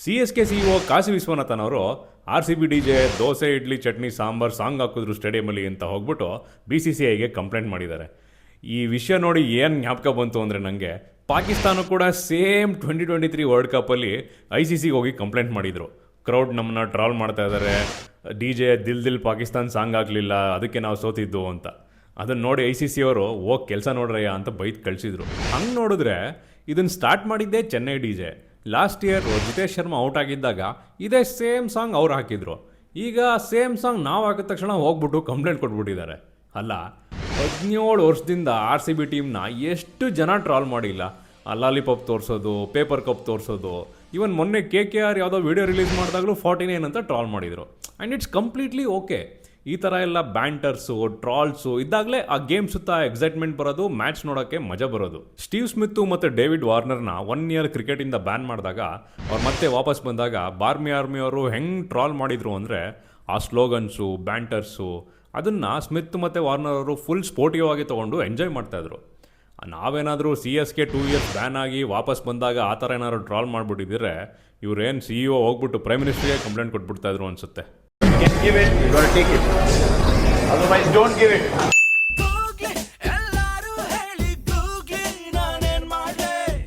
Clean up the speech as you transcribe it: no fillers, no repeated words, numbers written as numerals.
CSK CEO Kashi Viswanathan ಅವರು RCB DJ dosa idli chutney sambar song ಹಾಕಿದ್ರು ಸ್ಟೇಡಿಯಮಲ್ಲಿ ಅಂತ ಹೋಗ್ಬಿಟ್ಟು BCCIಗೆ ಕಂಪ್ಲೇಂಟ್ ಮಾಡಿದ್ದಾರೆ. ಈ ವಿಷಯ ನೋಡಿ ಏನು ಜ್ಞಾಪಕ ಬಂತು ಅಂದರೆ ನನಗೆ ಪಾಕಿಸ್ತಾನ ಕೂಡ ಸೇಮ್ 2023 ವರ್ಲ್ಡ್ ಕಪ್ಪಲ್ಲಿ ICCಗೆ ಹೋಗಿ ಕಂಪ್ಲೇಂಟ್ ಮಾಡಿದರು. ಕ್ರೌಡ್ ನಮ್ಮನ್ನ ಟ್ರಾಲ್ ಮಾಡ್ತಾ ಇದ್ದಾರೆ, DJ ದಿಲ್ ಪಾಕಿಸ್ತಾನ್ ಸಾಂಗ್ ಆಗಲಿಲ್ಲ, ಅದಕ್ಕೆ ನಾವು ಸೋತಿದ್ದು ಅಂತ. ಅದನ್ನು ನೋಡಿ ICC ಅವರು ಹೋಗಿ ಕೆಲಸ ನೋಡ್ರಯ್ಯ ಅಂತ ಬೈದು ಕಳಿಸಿದ್ರು. ಹಂಗೆ ನೋಡಿದ್ರೆ ಇದನ್ನು ಸ್ಟಾರ್ಟ್ ಮಾಡಿದ್ದೇ Chennai DJ. Last year Jitesh Sharma out ಆಗಿದ್ದಾಗ ಇದೇ ಸೇಮ್ ಸಾಂಗ್ ಅವ್ರು ಹಾಕಿದ್ರು. ಈಗ ಸೇಮ್ ಸಾಂಗ್ ನಾವು ಹಾಕಿದ ತಕ್ಷಣ ಹೋಗ್ಬಿಟ್ಟು ಕಂಪ್ಲೇಂಟ್ ಕೊಟ್ಬಿಟ್ಟಿದ್ದಾರೆ. ಅಲ್ಲ, 17 ವರ್ಷದಿಂದ RCB ಟೀಮ್ನ ಎಷ್ಟು ಜನ ಟ್ರಾಲ್ ಮಾಡಿಲ್ಲ. ಲಾಲಿಪಾಪ್ ತೋರಿಸೋದು, ಪೇಪರ್ ಕಪ್ ತೋರಿಸೋದು, ಇವನ್ ಮೊನ್ನೆ KKR ಯಾವುದೋ ವಿಡಿಯೋ ರಿಲೀಸ್ ಮಾಡಿದಾಗಲೂ 49 ಅಂತ ಟ್ರಾಲ್ ಮಾಡಿದರು. And it's completely okay. ಈ ಥರ ಎಲ್ಲ ಬ್ಯಾಂಟರ್ಸು, ಟ್ರಾಲ್ಸು ಇದ್ದಾಗಲೇ ಆ ಗೇಮ್ ಸುತ್ತ ಎಕ್ಸೈಟ್ಮೆಂಟ್ ಬರೋದು, ಮ್ಯಾಚ್ ನೋಡೋಕ್ಕೆ ಮಜಾ ಬರೋದು. ಸ್ಟೀವ್ ಸ್ಮಿತ್ತು ಮತ್ತು ಡೇವಿಡ್ ವಾರ್ನರ್ನ 1 ಇಯರ್ ಕ್ರಿಕೆಟಿಂದ ಬ್ಯಾನ್ ಮಾಡಿದಾಗ ಅವ್ರು ಮತ್ತೆ ವಾಪಸ್ ಬಂದಾಗ ಆರ್ಮಿ ಅವರು ಹೆಂಗೆ ಟ್ರಾಲ್ ಮಾಡಿದರು ಅಂದರೆ ಆ ಸ್ಲೋಗನ್ಸು, ಬ್ಯಾಂಟರ್ಸು ಅದನ್ನು ಸ್ಮಿತ್ ಮತ್ತು ವಾರ್ನರ್ ಅವರು ಫುಲ್ ಸ್ಪೋರ್ಟಿವ್ ಆಗಿ ತೊಗೊಂಡು ಎಂಜಾಯ್ ಮಾಡ್ತಾಯಿದ್ರು. ನಾವೇನಾದರೂ CSK 2 ಇಯರ್ಸ್ ಬ್ಯಾನ್ ಆಗಿ ವಾಪಸ್ ಬಂದಾಗ ಆ ಥರ ಏನಾದ್ರು ಟ್ರಾಲ್ ಮಾಡಿಬಿಟ್ಟಿದ್ರೆ ಇವ್ರೇನು CEO ಹೋಗ್ಬಿಟ್ಟು ಪ್ರೈಮ್ ಮಿನಿಸ್ಟ್ರಿಗೆ ಕಂಪ್ಲೇಂಟ್ ಕೊಟ್ಬಿಡ್ತಾಯಿದ್ರು ಅನಿಸುತ್ತೆ. Give it, you gotta take it. Otherwise, don't give it.